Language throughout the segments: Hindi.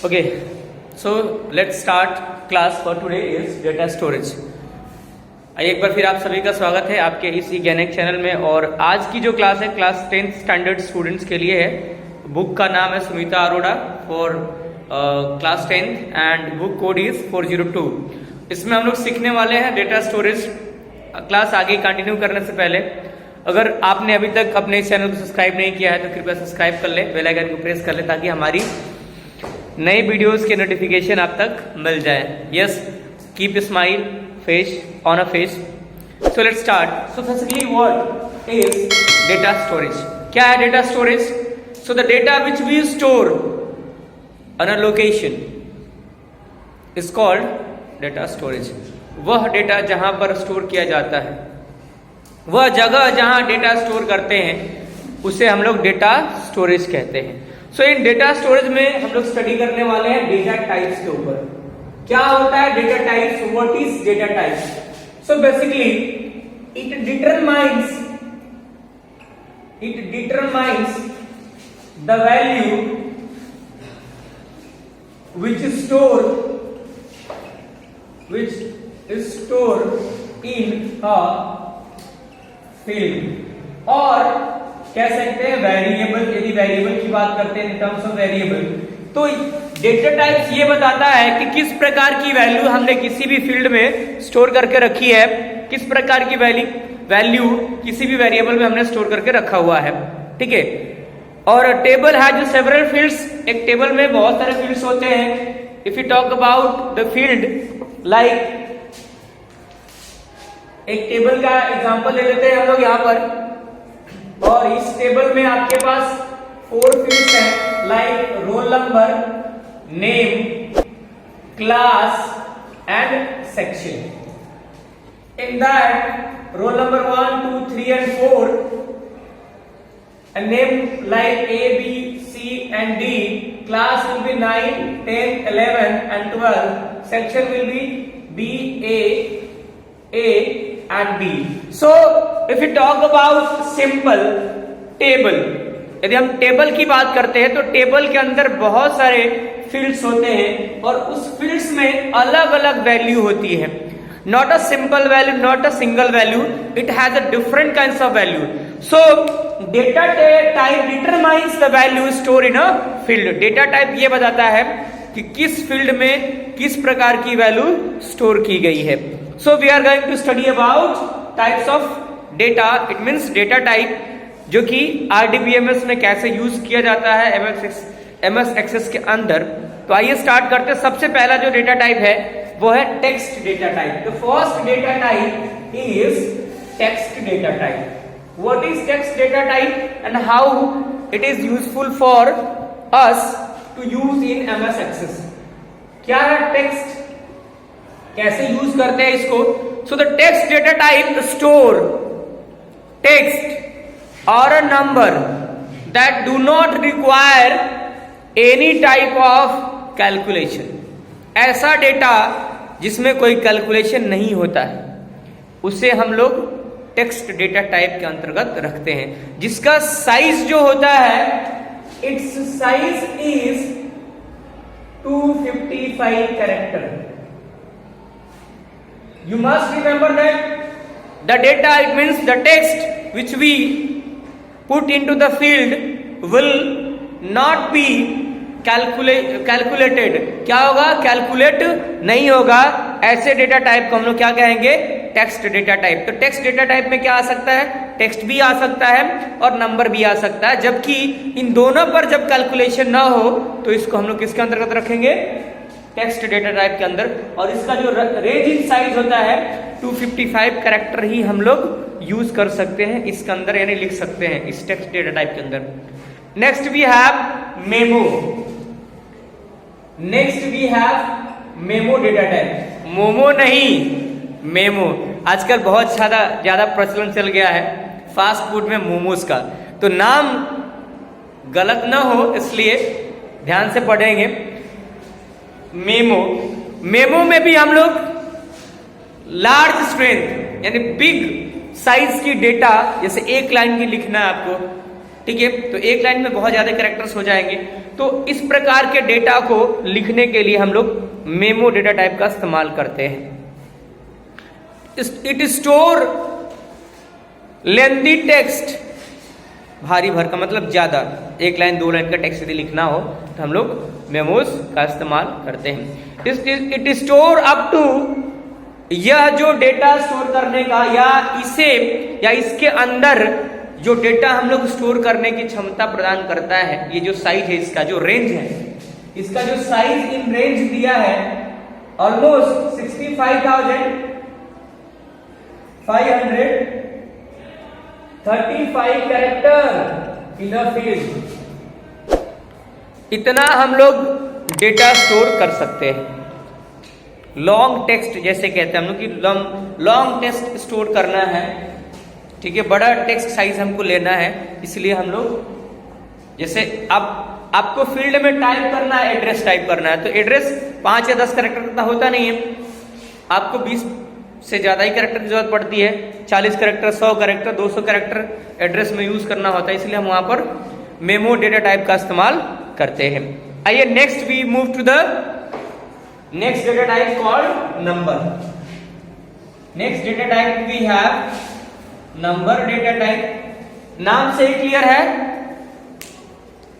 Okay, so let's start. Class for today is data storage. आइए एक बार फिर आप सभी का स्वागत है आपके इस ज्ञानिक चैनल में। और आज की जो क्लास है क्लास 10th स्टैंडर्ड स्टूडेंट्स के लिए है। बुक का नाम है Sumita Arora for class 10th and book code is 402। इसमें हम लोग सीखने वाले हैं डेटा स्टोरेज। क्लास आगे कंटिन्यू करने से पहले अगर आपने अभी तक अपने इस चैनल को सब्सक्राइब नहीं किया है तो कृपया सब्सक्राइब कर ले, बेल आइकन को प्रेस कर ले ताकि हमारी नए वीडियोस के नोटिफिकेशन आप तक मिल जाए। Yes, keep smile face on a face. So let's start. So basically what is data storage? क्या है data storage? So the data which we store on a location is called data storage. वह डेटा जहां पर स्टोर किया जाता है, वह जगह जहां डेटा स्टोर करते हैं उसे हम लोग डेटा स्टोरेज कहते हैं। सो इन डेटा स्टोरेज में हम लोग स्टडी करने वाले हैं डेटा टाइप्स के ऊपर। क्या होता है data types? What is data types? So basically it determines the value which is stored in a field, और कह सकते हैं वेरिएबल। यदि वेरिएबल की बात करते हैं इन टर्म्स ऑफ वेरिएबल, तो डेटा टाइप्स ये बताता है कि किस प्रकार की वैल्यू हमने किसी भी फील्ड में स्टोर करके रखी है, किस प्रकार की वैल्यू किसी भी वेरिएबल में हमने स्टोर करके रखा हुआ है। ठीक है। और टेबल है जो सेवरल फील्ड्स, एक टेबल में बहुत सारे फील्ड्स होते हैं। If you talk about the field like, एक टेबल का एग्जांपल ले लेते हैं हम लोग यहाँ पर, और इस टेबल में आपके पास 4 फील्ड्स हैं like roll number, name, class and section. In that roll number 1, 2, 3 and 4 and name like A, B, C and D. Class will be 9, 10, 11 and 12. Section will be B, A and B. So if you talk about simple table, यदि हम टेबल की बात करते हैं तो टेबल के अंदर बहुत सारे फील्ड्स होते हैं और उस फील्ड्स में अलग अलग वैल्यू होती है। Not a simple value, not a single value. It has a different kinds of value. So data type determines the value stored in a field. Data type ये बताता है कि किस फील्ड में किस प्रकार की वैल्यू स्टोर की गई है। So we are going to study about types of data. It means data type जो कि RDBMS में कैसे यूज किया जाता है MS Access के अंदर। तो आइए स्टार्ट करते हैं। सबसे पहला जो डेटा टाइप है वो है text data type. The first data type is text data type. What is text data type and how it is useful for us to use in MS Access? क्या है टेक्स्ट, कैसे यूज करते हैं इसको? So the text data type store text और a number that do not require any type of calculation. ऐसा डेटा जिसमें कोई कैलकुलेशन नहीं होता है उसे हम लोग टेक्स्ट डेटा टाइप के अंतर्गत रखते हैं, जिसका साइज जो होता है it's size is 255 character. You must remember that the data, it means the text which we put into the field will not be calculated. क्या होगा? कैलकुलेट नहीं होगा। ऐसे डेटा टाइप को हम लोग क्या कहेंगे? Text data type. तो टेक्स्ट डेटा टाइप में क्या आ सकता है? टेक्स्ट भी आ सकता है और नंबर भी आ सकता है, जबकि इन दोनों पर जब कैलकुलेशन ना हो तो इसको हम लोग किसके अंतर्गत रखेंगे? टेक्स्ट डेटा टाइप के अंदर। और इसका जो रेंज इन साइज होता है 255 कैरेक्टर ही हम लोग यूज कर सकते हैं इसके अंदर, यानी लिख सकते हैं इस टेक्स्ट डेटा टाइप के अंदर। Next we have memo. Memo data type. Momo नहीं, मेमो। आजकल बहुत ज्यादा प्रचलन चल गया है फास्ट फूड में मोमोज का, तो नाम गलत ना हो इसलिए ध्यान से पढ़ेंगे। मेमो में भी हम लोग लार्ज स्ट्रेंथ यानी बिग साइज की डेटा, जैसे एक लाइन की लिखना है आपको, ठीक है, तो एक लाइन में बहुत ज्यादा कैरेक्टर्स हो जाएंगे, तो इस प्रकार के डेटा को लिखने के लिए हम लोग मेमो डेटा टाइप का इस्तेमाल करते हैं। इट स्टोर लेंथी टेक्स्ट, भारी भर का मतलब ज्यादा, 1 लाइन 2 लाइन का टेक्स्ट यदि लिखना हो तो हम लोग मेमोज का इस्तेमाल करते हैं। इट स्टोर अप टू, यह जो डेटा स्टोर करने का या इसे या इसके अंदर जो डेटा हम लोग स्टोर करने की क्षमता प्रदान करता है, ये जो साइज है, इसका जो रेंज है, इसका जो साइज इन रेंज दिया है almost 65,535 character in a page, इतना हम लोग डेटा स्टोर कर सकते हैं। लॉन्ग टेक्स्ट जैसे कहते हैं हम लोग कि लॉन्ग टेक्स्ट स्टोर करना है, ठीक है, बड़ा टेक्स्ट साइज हमको लेना है, इसलिए हम लोग जैसे अब आपको फील्ड में टाइप करना है, एड्रेस टाइप करना है, तो एड्रेस 5 या 10 कैरेक्टर का होता नहीं है, आपको 20 से ज्यादा ही कैरेक्टर की जरूरत पड़ती है, 40 कैरेक्टर, 100 कैरेक्टर, 200 कैरेक्टर एड्रेस में यूज करना होता है, इसलिए हम वहां पर मेमो डेटा टाइप का इस्तेमाल करते हैं। आइए next we move to the next data type called number. Next data type we have number data type. नाम से ही क्लियर है,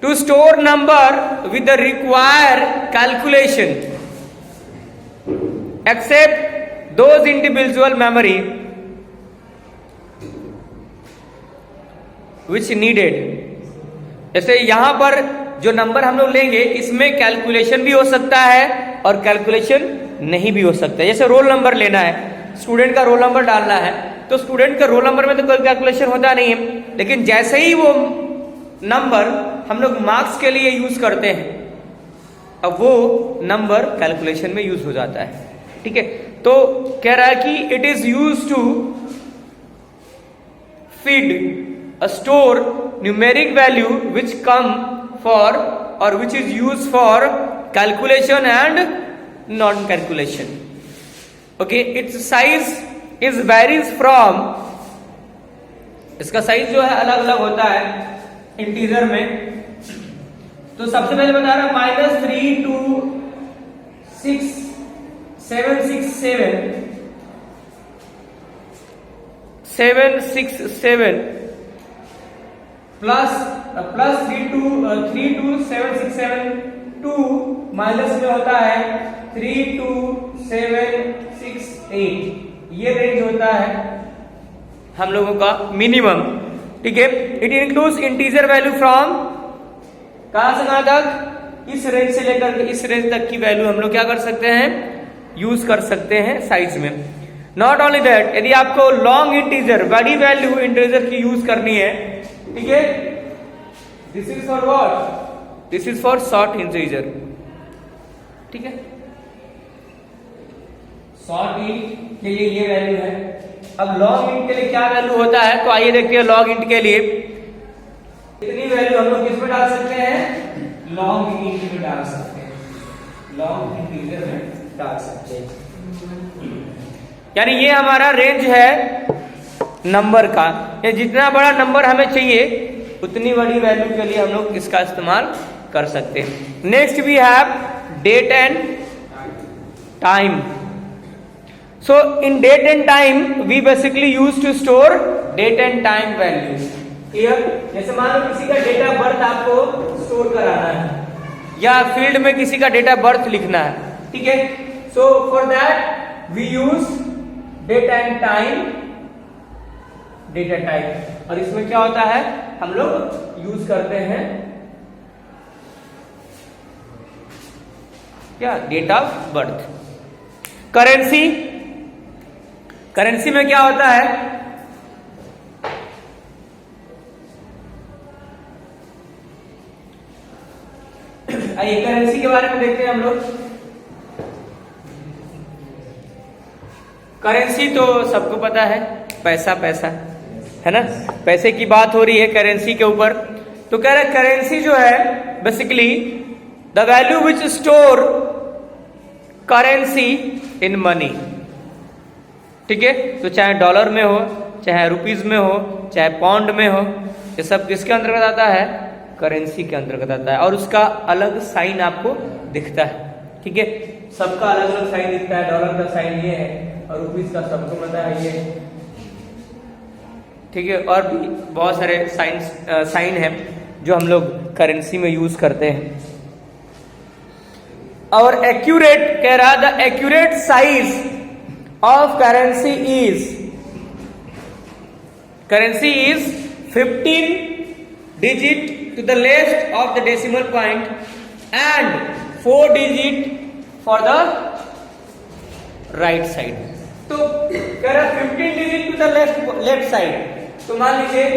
to store number with the require calculation except those individual memory which needed. जैसे यहां पर जो नंबर हम लोग लेंगे इसमें कैलकुलेशन भी हो सकता है और कैलकुलेशन नहीं भी हो सकता है। जैसे रोल नंबर लेना है, स्टूडेंट का रोल नंबर डालना है, तो स्टूडेंट का रोल नंबर में तो कोई कैलकुलेशन होता नहीं है, लेकिन जैसे ही वो नंबर हम लोग मार्क्स के लिए यूज करते हैं, अब वो नंबर कैलकुलेशन में यूज हो जाता है, ठीक है। तो कह रहा है कि it is use to feed a store numeric value which come for और which is use for calculation and non calculation. Okay, its size is varies from, इसका साइज जो है अलग अलग होता है इंटीजर में। तो सबसे पहले बता रहा -3 to 767 प्लस 3 to 767, 2 माइनस में होता है 3 to 768, ये रेंज होता है हम लोगों का मिनिमम, ठीक है। It includes integer value from, कहां से कहां तक, इस रेंज से लेकर के इस रेंज तक की वैल्यू हम लोग क्या कर सकते हैं, यूज कर सकते हैं साइज में। नॉट ओनली दैट, यदि आपको लॉन्ग इंटीजर, बड़ी वैल्यू इंटीजर की यूज करनी है, ठीक है, this is for what, this is for short integer, ठीक है। शॉर्ट इंट के लिए ये वैल्यू है। अब लॉन्ग इंट के लिए क्या वैल्यू होता है, तो आइए देखते हैं लॉन्ग इंट के लिए इतनी वैल्यू हम लोग किस में डाल सकते हैं, लॉन्ग इंट में डाल सकते हैं, लॉन्ग इंटीजर में डाल सकते हैं। यानी ये हमारा रेंज है नंबर का, ये जितना बड़ा नंबर हमें चाहिए उतनी बड़ी वैल्यू के लिए हम लोग इसका इस्तेमाल कर सकते हैं। Next we have date and time. So in date and time we basically use to store date and time values. Here, जैसे मान लो किसी का डेट ऑफ बर्थ आपको स्टोर कराना है या फील्ड में किसी का डेट ऑफ बर्थ लिखना है, ठीक है। So for that we use date and time data type, और इसमें क्या होता है हम लोग यूज करते हैं क्या, date of birth. Currency, currency में क्या होता है, आइए करेंसी के बारे में देखते हैं हम लोग। करेंसी तो सबको पता है, पैसा पैसा है ना, पैसे की बात हो रही है करेंसी के ऊपर। तो कह रहे करेंसी जो है basically the value which store currency in money, ठीक है। तो चाहे डॉलर में हो, चाहे रुपीज में हो, चाहे पाउंड में हो, ये सब किसके अंतर्गत आता है, करेंसी के अंतर्गत आता है और उसका अलग साइन आपको दिखता है। ठीक है, सबका अलग अलग साइन दिखता है। डॉलर का साइन ये है और रुपीस का सबको पता है ये। ठीक है, और भी बहुत सारे साइन है जो हम लोग करेंसी में यूज करते हैं। और एक्यूरेट कह रहा, the accurate size of currency is 15 digit to the left of the decimal point and 4 digit for the right side। तो कह रहा 15 digit to the left side। तो मान लीजिए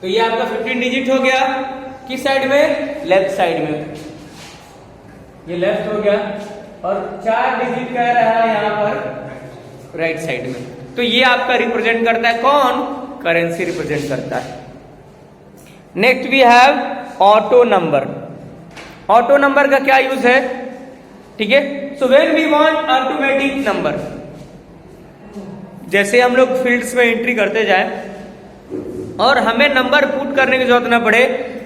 तो ये आपका 15 डिजिट हो गया किस साइड में? लेफ्ट साइड में। ये लेफ्ट हो गया और 4 डिजिट कह रहा है यहां पर राइट साइड में। तो ये आपका रिप्रेजेंट करता है कौन? करेंसी रिप्रेजेंट करता है। Next we have auto number. Auto number का क्या यूज है? ठीक है, so when we want automatic number, जैसे हम लोग फील्ड्स में एंट्री करते जाए और हमें नंबर पुट करने की जरूरत ना पड़े,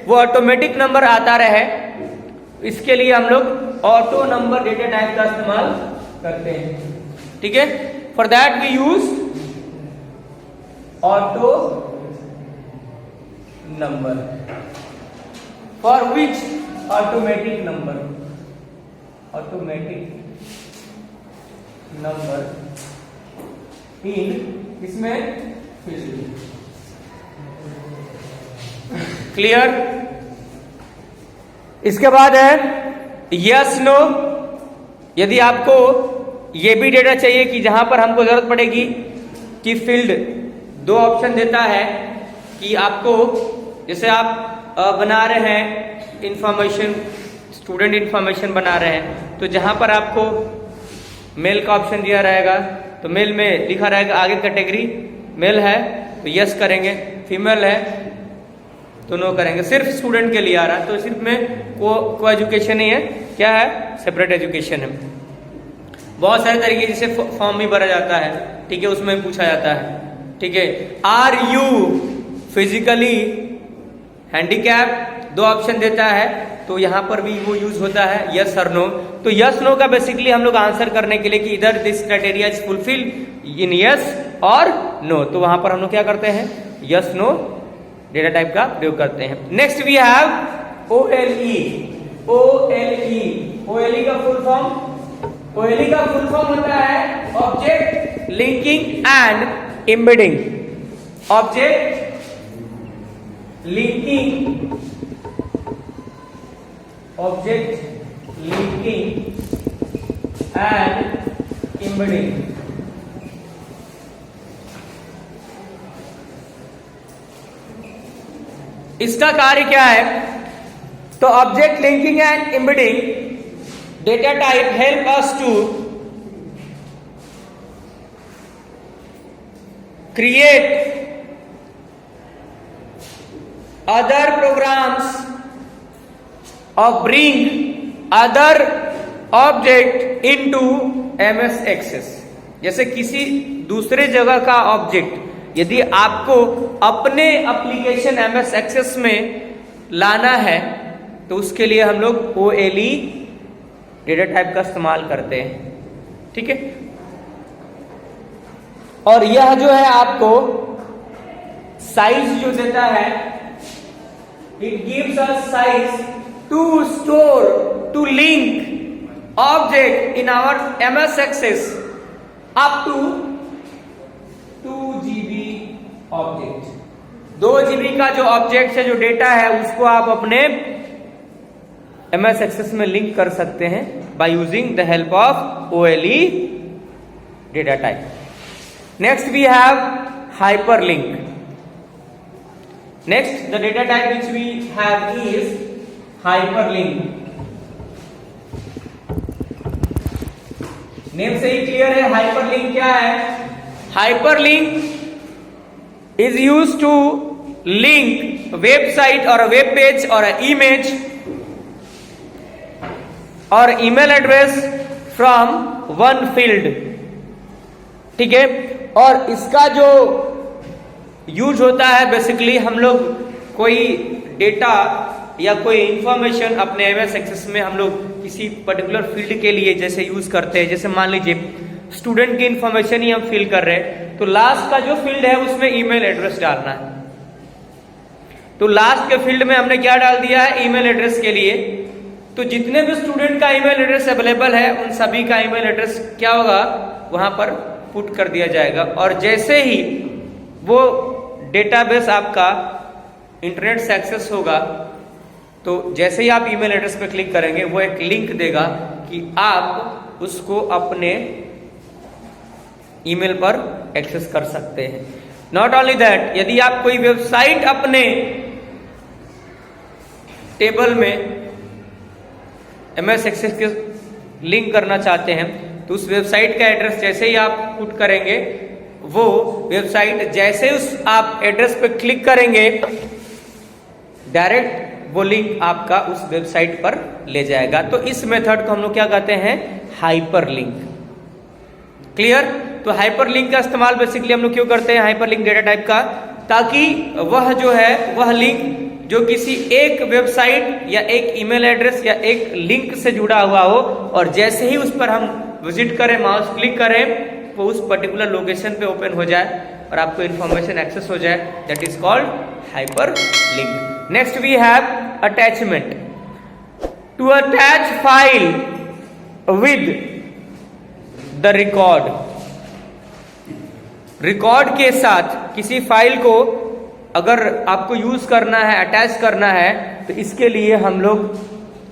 वो ऑटोमेटिक नंबर आता रहे, इसके लिए हम लोग ऑटो नंबर डेटा टाइप का इस्तेमाल करते हैं। ठीक है, for that we use auto number. For which? Automatic number. Automatic number in इसमें क्लियर। इसके बाद है यस नो। यदि आपको ये भी डेटा चाहिए कि जहां पर हमको जरूरत पड़ेगी कि फील्ड 2 ऑप्शन देता है कि आपको, जैसे आप बना रहे हैं इंफॉर्मेशन, स्टूडेंट इंफॉर्मेशन बना रहे हैं, तो जहां पर आपको मेल का ऑप्शन दिया रहेगा तो मेल में लिखा रहेगा आगे कैटेगरी मेल है तो यस करेंगे, फीमेल है तो नो करेंगे। सिर्फ स्टूडेंट के लिए आ रहा है, तो सिर्फ में को एजुकेशन ही है, क्या है? सेपरेट एजुकेशन है। बहुत सारे तरीके जैसे फॉर्म भी भरा जाता है, ठीक है, उसमें पूछा जाता है। ठीक है, are you physically handicap, 2 option देता है, तो यहां पर भी वो यूज होता है यस और नो। तो यस नो का बेसिकली हम लोग आंसर करने के लिए कि इधर this criteria is fulfil in yes और नो, तो वहां पर हम लोग क्या करते हैं? यस नो डेटा टाइप का प्रयोग करते हैं। Next we have OLE। OLE का फुल फॉर्म, OLE का फुल फॉर्म होता है object linking and embedding. Object linking, object linking and embedding. इसका कार्य क्या है? तो object linking and embedding data type help us to create other programs or bring other object into MS Access। जैसे किसी दूसरे जगह का ऑब्जेक्ट यदि आपको अपने एप्लीकेशन MS Access में लाना है तो उसके लिए हम लोग OLE डेटा टाइप का इस्तेमाल करते हैं। ठीक है, और यह जो है आपको साइज जो देता है, it gives us size to store, to link object in our MS Access up to 2 GB object. 2 GB का जो ऑब्जेक्ट है, जो डेटा है, उसको आप अपने MS Access में लिंक कर सकते हैं by using the help of OLE data type. Next we have hyperlink। Next, the data type which we have is hyperlink। Name से ही क्लियर है hyperlink क्या है? Hyperlink is used to link website or a web page or an image or email address from one field. ठीक है, और इसका जो यूज होता है बेसिकली हम लोग कोई डेटा या कोई इंफॉर्मेशन अपने एमएस एक्सेस में हम लोग किसी पर्टिकुलर फील्ड के लिए जैसे यूज करते हैं, जैसे मान लीजिए स्टूडेंट की इंफॉर्मेशन ही हम फिल कर रहे हैं, तो लास्ट का जो फील्ड है उसमें ईमेल एड्रेस डालना है। तो लास्ट के फील्ड में हमने क्या डाल दिया है, ईमेल एड्रेस के लिए। तो जितने भी स्टूडेंट का ईमेल एड्रेस अवेलेबल है उन सभी का ईमेल एड्रेस क्या होगा, वहां पर पुट कर दिया जाएगा। और जैसे ही वो डेटाबेस आपका इंटरनेट से एक्सेस होगा, तो जैसे ही आप ईमेल एड्रेस पे क्लिक करेंगे वो एक लिंक देगा कि आप उसको अपने ईमेल पर एक्सेस कर सकते हैं। नॉट ओनली दैट, यदि आप कोई वेबसाइट अपने टेबल में एमएस एक्सेस के लिंक करना चाहते हैं, तो उस वेबसाइट का एड्रेस जैसे ही आप पुट करेंगे, वो वेबसाइट जैसे उस आप एड्रेस पे क्लिक करेंगे डायरेक्ट वो लिंक आपका उस वेबसाइट पर ले जाएगा। तो इस मेथड को हम लोग क्या कहते हैं, हाइपर लिंक। क्लियर? तो हाइपर लिंक का इस्तेमाल बेसिकली हम लोग क्यों करते हैं, हाइपर लिंक डेटा टाइप का, ताकि वह जो है वह लिंक जो किसी एक वेबसाइट या एक ईमेल एड्रेस या एक लिंक से जुड़ा हुआ हो, और जैसे ही उस पर हम विजिट करें, माउस क्लिक करें, वो उस पर्टिकुलर लोकेशन पे ओपन हो जाए और आपको इंफॉर्मेशन एक्सेस हो जाए। That is called hyperlink. Next we have attachment. To attach file with the record, record के साथ किसी फाइल को अगर आपको यूज करना है, अटैच करना है, तो इसके लिए हम लोग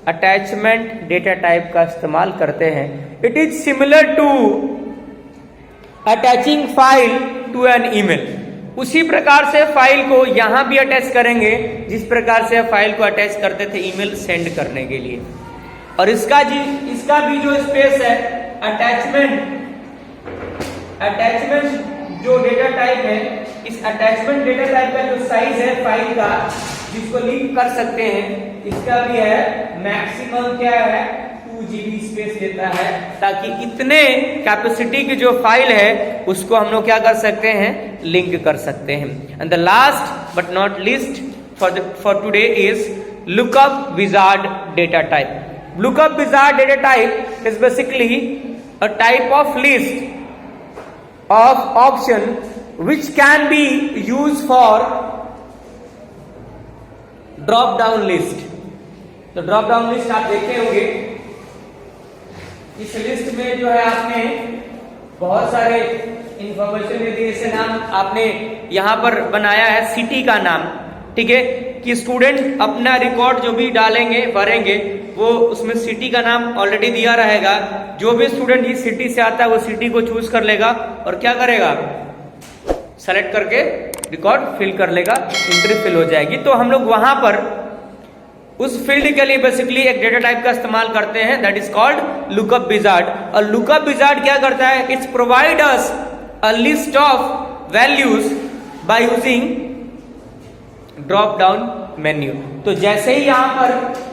अटैचमेंट डेटा टाइप का इस्तेमाल करते हैं। It is similar to attaching file to an email. उसी प्रकार से फाइल को यहां भी अटैच करेंगे जिस प्रकार से फाइल को अटैच करते थे ईमेल सेंड करने के लिए। और इसका भी जो स्पेस है, अटैचमेंट जो डेटा टाइप है, इस अटैचमेंट डेटा टाइप का जो साइज है फाइल का जिसको लिंक कर सकते हैं, इसका भी है मैक्सिमम क्या है 2 GB स्पेस लेता है, ताकि इतने कैपेसिटी की जो फाइल है उसको हम लोग क्या कर सकते हैं, लिंक कर सकते हैं। And the last but not least for today is lookup wizard data type. Lookup wizard data type is basically a type of list of option which can be used for drop down list। तो ड्रॉप डाउन लिस्ट आप देखे होंगे, इस लिस्ट में जो है आपने बहुत सारे इंफॉर्मेशन दे दी। जैसे नाम आपने यहां पर बनाया है सिटी का नाम, ठीक है, कि स्टूडेंट अपना रिकॉर्ड जो भी डालेंगे भरेंगे वो उसमें सिटी का नाम ऑलरेडी दिया रहेगा। जो भी स्टूडेंट इस सिटी से आता है वो सिटी को चूज कर लेगा और क्या करेगा, सेलेक्ट करके रिकॉर्ड फिल कर लेगा, एंट्री फिल हो जाएगी। तो हम लोग वहां पर उस फील्ड के लिए बेसिकली एक डेटा टाइप का इस्तेमाल करते हैं, that is called lookup wizard. और लुकअप विजार्ड क्या करता है, it's provide us a list of values by using drop down menu. तो जैसे ही यहां पर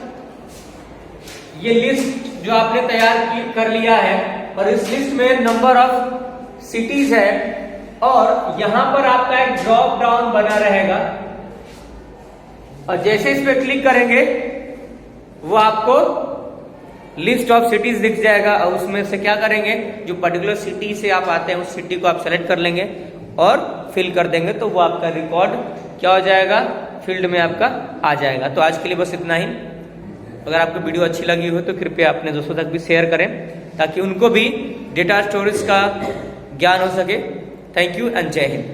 ये लिस्ट जो आपने तैयार कर लिया है और इस लिस्ट में नंबर ऑफ सिटीज है और यहां पर आपका एक ड्रॉप डाउन बना रहेगा, और जैसे इस पे क्लिक करेंगे वो आपको लिस्ट ऑफ सिटीज दिख जाएगा। और उसमें से क्या करेंगे, जो पर्टिकुलर सिटी से आप आते हैं उस सिटी को आप सेलेक्ट कर लेंगे और फिल कर देंगे, तो वो आपका रिकॉर्ड क्या हो जाएगा, फील्ड में आपका आ जाएगा। तो आज के लिए बस इतना ही। अगर आपको वीडियो अच्छी लगी हो तो कृपया अपने दोस्तों तक भी शेयर करें ताकि उनको भी डेटा स्टोरेज का ज्ञान हो सके। थैंक यू एंड जय हिंद।